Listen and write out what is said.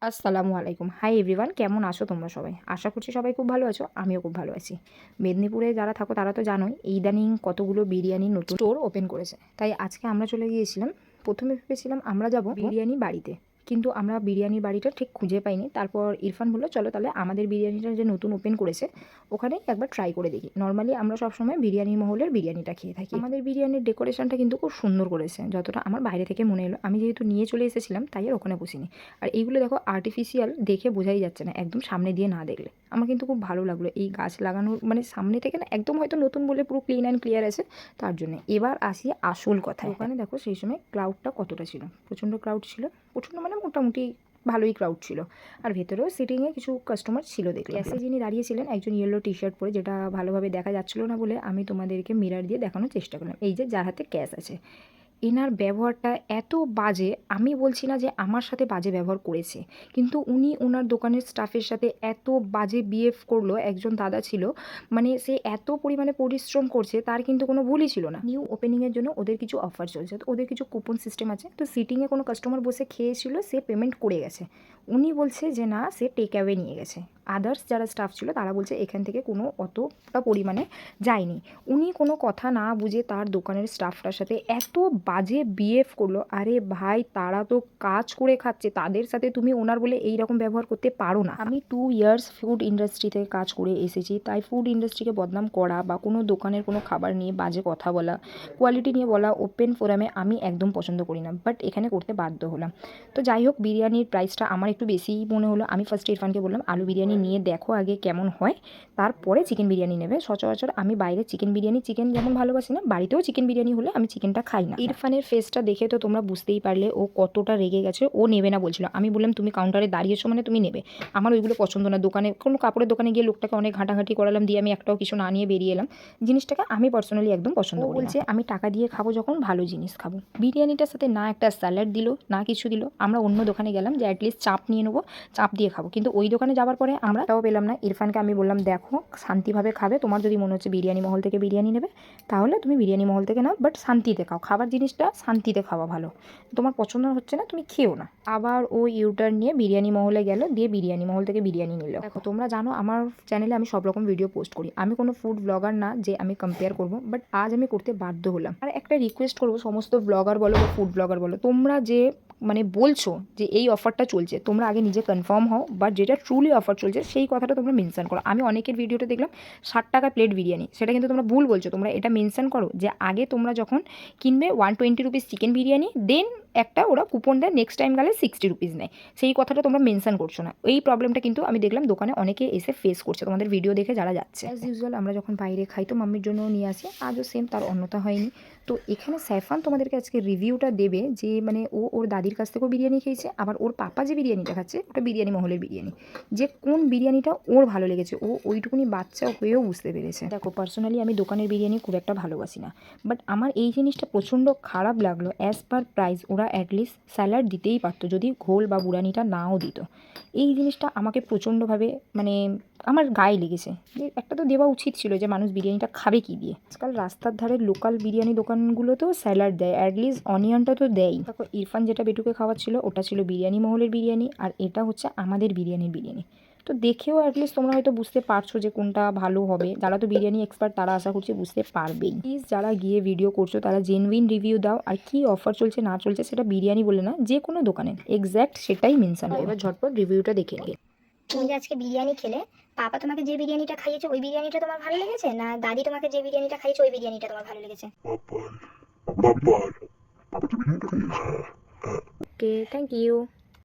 আসসালামু আলাইকুম। Hi everyone, কেমন আছো তোমরা সবাই? আশা করছি সবাই খুব ভালো আছো, আমিও খুব ভালো আছি। মেদিনীপুরে যারা থাকো তারা তো জানোই ইদানিং কতগুলো বিরিয়ানি নতুন স্টোর ওপেন করেছে। তাই আজকে আমরা চলে গিয়েছিলাম। প্রথমে ভেবেছিলাম আমরা যাব বিরিয়ানি বাড়িতে, কিন্তু আমরা বিরিয়ানির বাড়িটা ঠিক খুঁজে পাইনি। তারপর ইরফান বলল চলো তাহলে আমাদের বিরিয়ানিটা যে নতুন ওপেন করেছে ওখানে একবার ট্রাই করে দেখি। নর্মালি আমরা সবসময় বিরিয়ানি মহলের বিরিয়ানিটা খেয়ে থাকি। আমাদের বিরিয়ানির ডেকোরেশনটা কিন্তু খুব সুন্দর করেছে, যতটা আমার বাইরে থেকে মনে এলো। আমি যেহেতু নিয়ে চলে এসেছিলাম তাই আর ওখানে বসিনি। আর এইগুলো দেখো আর্টিফিশিয়াল, দেখে বোঝাই যাচ্ছে না একদম সামনে দিয়ে না দেখলে। আমার কিন্তু খুব ভালো লাগলো এই গাছ লাগানোর, মানে সামনে থেকে না একদম, হয়তো নতুন বলে পুরো ক্লিন অ্যান্ড ক্লিয়ার আছে তার জন্য। এবার আসি আসল কথায়। ওখানে দেখো সেই সময় ক্রাউডটা কতটা ছিল, প্রচণ্ড ক্রাউড ছিল। প্রচণ্ড মানে মোটামুটি ভালোই ক্রাউড ছিল। আর ভেতরেও সিটিংয়ে কিছু কাস্টমার ছিল দেখলাম। ক্যাশে যিনি দাঁড়িয়েছিলেন একজন ইয়েলো টি শার্ট পরে, যেটা ভালোভাবে দেখা যাচ্ছিল না বলে আমি তোমাদেরকে মিরার দিয়ে দেখানোর চেষ্টা করলাম। এই যে যার হাতে ক্যাশ আছে, এনার ব্যবহারটা এত বাজে। আমি বলছি না যে আমার সাথে বাজে ব্যবহার করেছে, কিন্তু উনি ওনার দোকানের স্টাফের সাথে এত বাজে বিহেভ করলো। একজন দাদা ছিল, মানে সে এত পরিমাণে পরিশ্রম করছে, তার কিন্তু কোনো ভুলই ছিল না। নিউ ওপেনিংয়ের জন্য ওদের কিছু অফার চলছে, তো ওদের কিছু কুপন সিস্টেম আছে। তো সিটিংয়ে কোনো কাস্টমার বসে খেয়েছিল, সে পেমেন্ট করে গেছে। উনি বলছে যে না, সে টেক অ্যাওয়ে নিয়ে গেছে। আদার্স যারা স্টাফ ছিল তারা বলছে এখান থেকে কোনো অতটা পরিমাণে যায়নি। উনি কোনো কথা না বুঝে তার দোকানের স্টাফটার সাথে এত বাজে বিহেভ করলো। আরে ভাই, তারা তো কাজ করে খাচ্ছে, তাদের সাথে তুমি ওনার বলে এই রকম ব্যবহার করতে পারো না। আমি 2 ইয়ার্স ফুড ইন্ডাস্ট্রিতে কাজ করে এসেছি, তাই ফুড ইন্ডাস্ট্রিকে বদনাম করা বা কোনো দোকানের কোনো খাবার নিয়ে বাজে কথা বলা, কোয়ালিটি নিয়ে বলা ওপেন ফোরামে আমি একদম পছন্দ করি না। বাট এখানে করতে বাধ্য হলাম। তো যাই হোক, বিরিয়ানির প্রাইসটা আমার একটু বেশিই মনে হলো। আমি ফার্স্টে ইরফানকে বললাম আলু বিরিয়ানি নিয়ে দেখো আগে কেমন হয়, তারপরে চিকেন বিরিয়ানি নেবে। সচরাচর আমি বাইরে চিকেন যেমন ভালোবাসি না, বাড়িতেও চিকেন বিরিয়ানি হলে আমি চিকেনটা খাই না। ইরফানের ফেসটা দেখে তো তোমরা বুঝতেই পারলে ও কতটা রেগে গেছে। ও নেবে না বলছিল। আমি বললাম তুমি কাউন্টারে দাঁড়িয়েছো মানে তুমি নেবে। আমার ওইগুলো পছন্দ না। দোকানে কোনো কাপড়ের দোকানে গিয়ে লোকটাকে অনেক ঘাঁটাঘাঁটি করালাম, দিয়ে আমি একটাও কিছু না নিয়ে বেরিয়ে এলাম। জিনিসটাকে আমি পার্সোনালি একদম পছন্দ করি না। বলছে আমি টাকা দিয়ে খাবো যখন, ভালো জিনিস খাবো। বিরিয়ানিটার সাথে না একটা স্যালাড দিল, না কিছু দিল। আমরা অন্য দোকানে গেলাম যে অ্যাটলিস্ট চাপ নিয়ে নেবো, চাপ দিয়ে খাবো, কিন্তু ওই দোকানে যাওয়ার পরে আমরা তাও পেলাম না। ইরফানকে আমি বললাম দেখো শান্তিভাবে খাবে, তোমার যদি মনে হচ্ছে বিরিয়ানি মহল থেকে বিরিয়ানি নেবে তাহলে তুমি বিরিয়ানি মহল থেকে নাও, বাট শান্তিতে খাও। খাবার জিনিসটা শান্তিতে খাওয়া ভালো। তোমার পছন্দ হচ্ছে না তুমি খেও না। আবার ও ইউটার্ন নিয়ে বিরিয়ানি মহলে গেল, দিয়ে বিরিয়ানি মহল থেকে বিরিয়ানি নিল। দেখো তোমরা জানো আমার চ্যানেলে আমি সব রকম ভিডিও পোস্ট করি। আমি কোনো ফুড ব্লগার না যে আমি কম্পেয়ার করবো, বাট আজ আমি করতে বাধ্য হলাম। আর একটা রিকোয়েস্ট করবো, সমস্ত ব্লগার বলো বা ফুড ব্লগার বলো, তোমরা যে মানে বলছো যে এই অফারটা চলছে, তোমরা আগে নিজে কনফার্ম হও, বা যেটা ট্রুলি অফার চলছে সেই কথাটা তোমরা মেনশন করো। আমি অনেকের ভিডিওতে দেখলাম 60 টাকা প্লেট বিরিয়ানি, সেটা কিন্তু তোমরা ভুল বলছো। তোমরা এটা মেনশন করো যে আগে তোমরা যখন কিনবে 120 রুপিস চিকেন বিরিয়ানি, দেন একটা ওরা কুপন দেয়, নেক্সট টাইম গেলে 60 রুপিস নেয়। সেই কথাটা তোমরা মেনশন করছো না। এই প্রবলেমটা কিন্তু আমি দেখলাম দোকানে অনেকে এসে ফেস করছে তোমাদের ভিডিও দেখে যারা যাচ্ছে। অ্যাজ ইউজুয়াল আমরা যখন বাইরে খাই তো মাম্মির জন্য নিয়ে আসি, আজও সেম, তার অন্যতা হয়নি। তো এখানে সাইফান তোমাদেরকে আজকে রিভিউটা দেবে যে মানে ও ওর দাদির কাছ থেকেও বিরিয়ানি খেয়েছে, আবার ওর পাপা যে বিরিয়ানিটা খাচ্ছে ওটা বিরিয়ানি মহলের বিরিয়ানি, যে কোন বিরিয়ানিটা ওর ভালো লেগেছে ও ওইটুকুনি বাচ্চা হয়েও বুঝতে পেরেছে। দেখো পার্সোনালি আমি দোকানের বিরিয়ানি খুব একটা ভালোবাসি না, বাট আমার এই জিনিসটা প্রচণ্ড খারাপ লাগলো। অ্যাজ পার প্রাইস ওরা অ্যাটলিস্ট স্যালাড দিতেই পারতো, যদি ঘোল বা বুড়ানিটা নাও দিত। এই জিনিসটা আমাকে প্রচণ্ডভাবে মানে আমার গায়ে লেগেছে, যে একটা তো দেওয়া উচিত ছিল, যে মানুষ বিরিয়ানিটা খাবে কি দিয়ে। আজকাল রাস্তার ধারে লোকাল বিরিয়ানি দোকানগুলোতেও স্যালাড দেয়, অ্যাটলিস্ট অনিয়নটা তো দেয়। দেখো ইরফান যেটা বেটুকে খাওয়াচ্ছিল ওটা ছিল বিরিয়ানি মহলের বিরিয়ানি, আর এটা হচ্ছে আমাদের বিরিয়ানি। তো দেখেও অ্যাটলিস্ট তোমরা হয়তো বুঝতে পারছো যে কোনটা ভালো হবে। যারা তো বিরিয়ানি এক্সপার্ট তারা আশা করছি বুঝতে পারবেই। প্লিজ যারা গিয়ে ভিডিও করছো তারা জেনুইন রিভিউ দাও, আর কি অফার চলছে না চলছে সেটা বিরিয়ানি বলে না, যে কোনো দোকানে এক্স্যাক্ট সেটাই মেনশন হয়। এবার ঝটপট রিভিউটা দেখে নিই। তুমি যে আজকে বিরিয়ানি খেলে, পাপা তোমাকে যে বিরিয়ানিটা খাইয়েছে ওই বিরিয়ানিটা তোমার ভালো লেগেছে, না দাদি তোমাকে যে বিরিয়ানিটা খাইয়েছে ওই বিরিয়ানিটা তোমার ভালো লেগেছে? বাবার বাবার বাবার যে বিরিয়ানিটা খাইয়েছে। ওকে, থ্যাংক ইউ।